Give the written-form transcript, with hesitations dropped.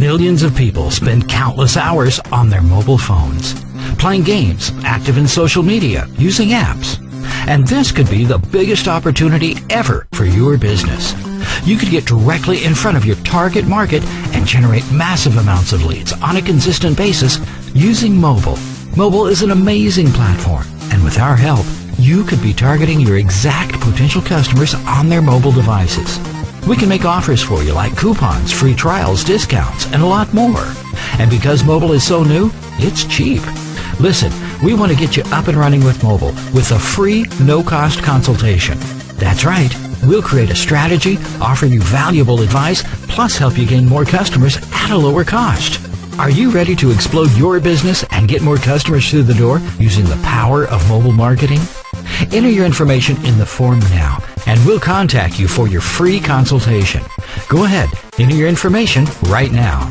Millions of people spend countless hours on their mobile phones, playing games, active in social media, using apps. And this could be the biggest opportunity ever for your business. You could get directly in front of your target market and generate massive amounts of leads on a consistent basis using mobile. Mobile is an amazing platform, and with our help, you could be targeting your exact potential customers on their mobile devices. We can make offers for you like coupons, free trials, discounts, and a lot more. And because mobile is so new, it's cheap. Listen, we want to get you up and running with mobile with a free, no-cost consultation. That's right. We'll create a strategy, offer you valuable advice, plus help you gain more customers at a lower cost. Are you ready to explode your business and get more customers through the door using the power of mobile marketing? Enter your information in the form now, and we'll contact you for your free consultation. Go ahead, enter your information right now.